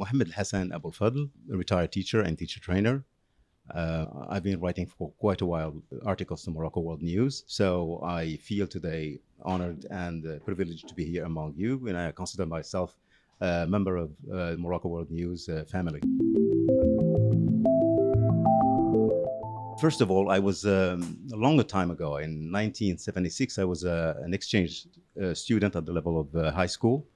Mohammed Hassan Abul Fadl, a retired teacher and teacher trainer. I've been writing for quite a while articles to Morocco World News, so I feel today honored and privileged to be here among you, and I consider myself a member of Morocco World News family. First of all, I was a longer time ago, in 1976, I was an exchange student at the level of high school.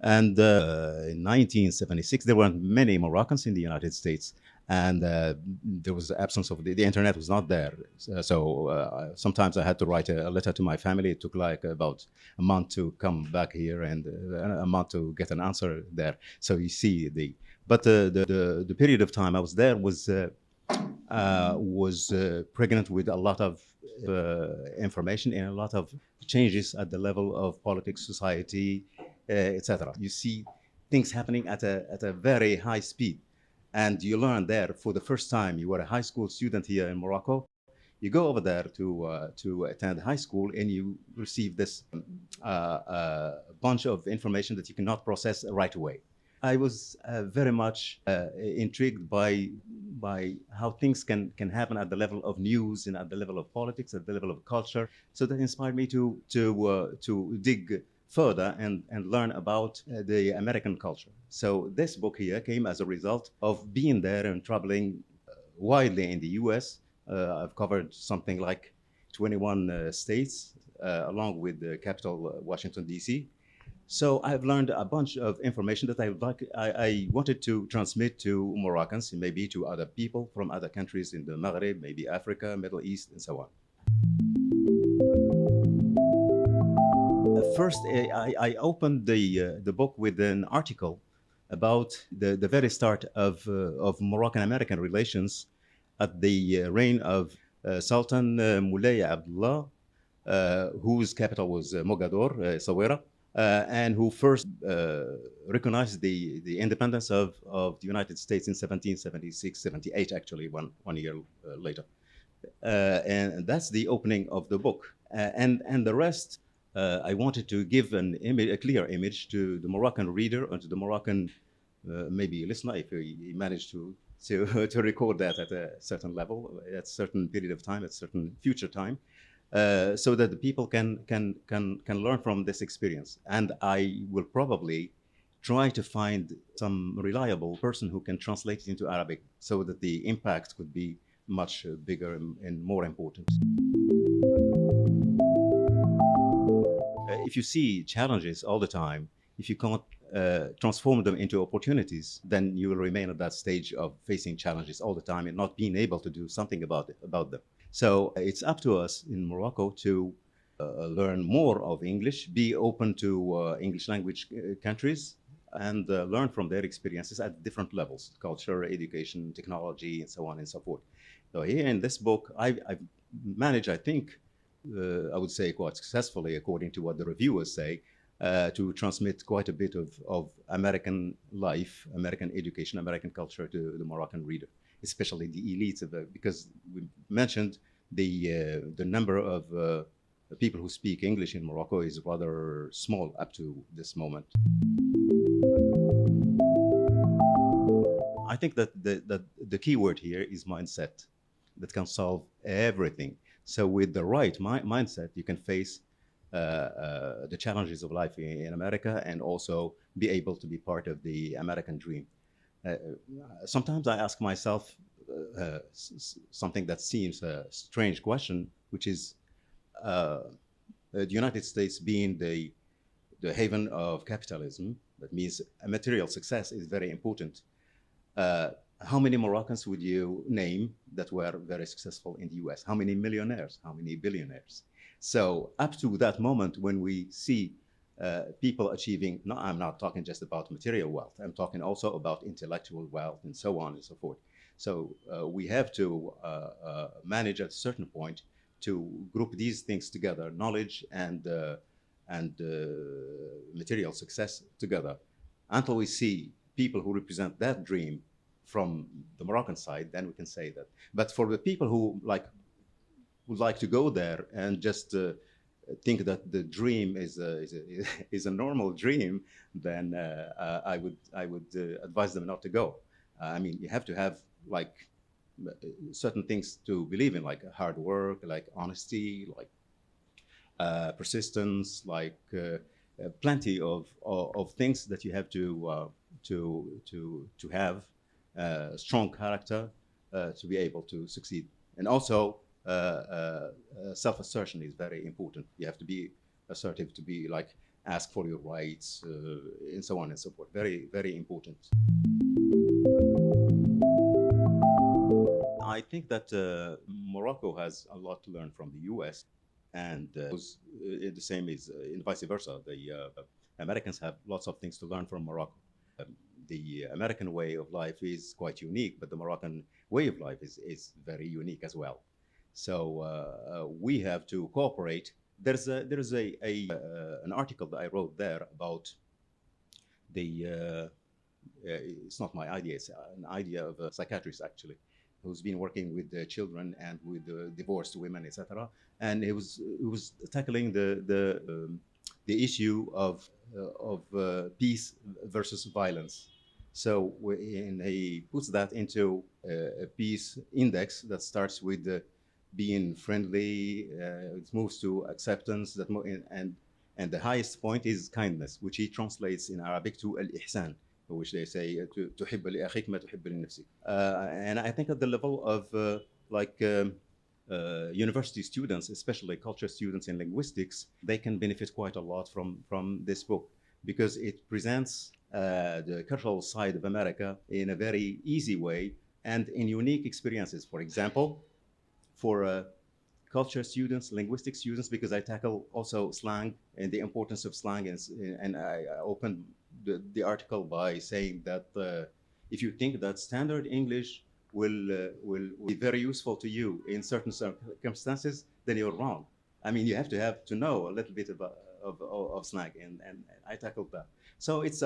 And in 1976, there weren't many Moroccans in the United States, and there was the absence of the internet was not there. So sometimes I had to write a letter to my family. It took like about a month to come back here and a month to get an answer there. So you see the period of time I was there was pregnant with a lot of information and a lot of changes at the level of politics, society, etc. You see things happening at a very high speed, and you learn there for the first time. You were a high school student here in Morocco. You go over there to attend high school, and you receive this bunch of information that you cannot process right away. I was very much intrigued by how things can happen at the level of news and at the level of politics, at the level of culture. So that inspired me to dig further and learn about the American culture. So this book here came as a result of being there and traveling widely in the U.S. I've covered something like 21 states, along with the capital, Washington, D.C. So I've learned a bunch of information that I wanted to transmit to Moroccans, maybe to other people from other countries in the Maghreb, maybe Africa, Middle East, and so on. First, I opened the book with an article about the very start of Moroccan American relations at the reign of Sultan Moulay Abdullah, whose capital was Mogador, Sawera, and who first recognized the independence of the United States in 1776, 78, actually, one year later. And that's the opening of the book. And the rest, I wanted to give a clear image to the Moroccan reader and to the Moroccan, maybe listener, if he managed to record that at a certain level, at a certain period of time, at a certain future time, so that the people can learn from this experience. And I will probably try to find some reliable person who can translate it into Arabic so that the impact could be much bigger and more important. If you see challenges all the time, if you can't transform them into opportunities, then you will remain at that stage of facing challenges all the time and not being able to do something about them. So it's up to us in Morocco to learn more of English, be open to English language countries, and learn from their experiences at different levels: culture, education, technology, and so on and so forth. So here in this book, I've managed, I think, I would say quite successfully, according to what the reviewers say, to transmit quite a bit of American life, American education, American culture to the Moroccan reader, especially the elites of it, because we mentioned the number of people who speak English in Morocco is rather small up to this moment. I think that the key word here is mindset, that can solve everything. So with the right mindset, you can face the challenges of life in America and also be able to be part of the American dream. Sometimes I ask myself something that seems a strange question, which is the United States being the haven of capitalism. That means a material success is very important. How many Moroccans would you name that were very successful in the US? How many millionaires? How many billionaires? So up to that moment when we see people achieving, no, I'm not talking just about material wealth, I'm talking also about intellectual wealth and so on and so forth. So we have to manage at a certain point to group these things together, knowledge and material success together, until we see people who represent that dream from the Moroccan side, then we can say that. But for the people who would like to go there and just think that the dream is a normal dream, then I would advise them not to go. I mean, you have to have like certain things to believe in, like hard work, like honesty, like persistence, like plenty of things that you have to have strong character to be able to succeed. And also, self-assertion is very important. You have to be assertive, to be like ask for your rights, and so on and so forth. Very, very important. I think that Morocco has a lot to learn from the U.S. and the same is in vice versa. The Americans have lots of things to learn from Morocco. The American way of life is quite unique, but the Moroccan way of life is very unique as well. So we have to cooperate. There's an article that I wrote there about the it's not my idea, it's an idea of a psychiatrist actually, who's been working with children and with divorced women, etc. And he was tackling the issue of peace versus violence. So he puts that into a peace index that starts with being friendly, it moves to acceptance, and the highest point is kindness, which he translates in Arabic to al-ihsan, which they say تحب لأخيك ما تحب لنفسك. And I think at the level of university students, especially culture students in linguistics, they can benefit quite a lot from this book because it presents the cultural side of America in a very easy way and in unique experiences. For example, for culture students, linguistic students, because I tackle also slang and the importance of slang, and I opened the article by saying that if you think that standard English will be very useful to you in certain circumstances, then you're wrong. I mean, you have to know a little bit about of slang, and I tackled that. So it's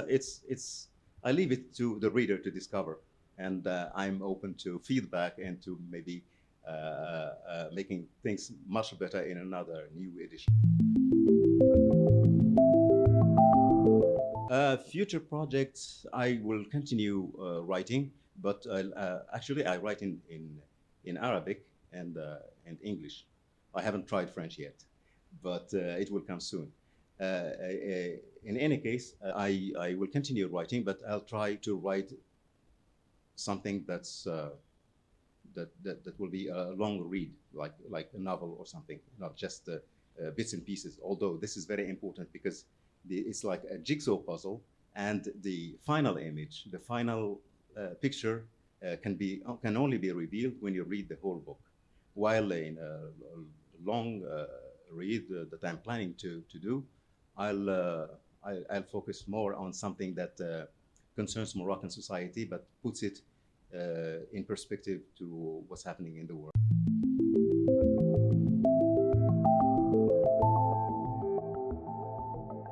I leave it to the reader to discover, and I'm open to feedback and to maybe making things much better in another new edition. Future projects, I will continue writing, but actually I write in Arabic and English. I haven't tried French yet, but it will come soon. In any case, I will continue writing, but I'll try to write something that will be a long read, like a novel or something, not just bits and pieces. Although this is very important because it's like a jigsaw puzzle, and the final image, the final picture, can only be revealed when you read the whole book. While in a long read that I'm planning to do, I'll focus more on something that concerns Moroccan society, but puts it in perspective to what's happening in the world.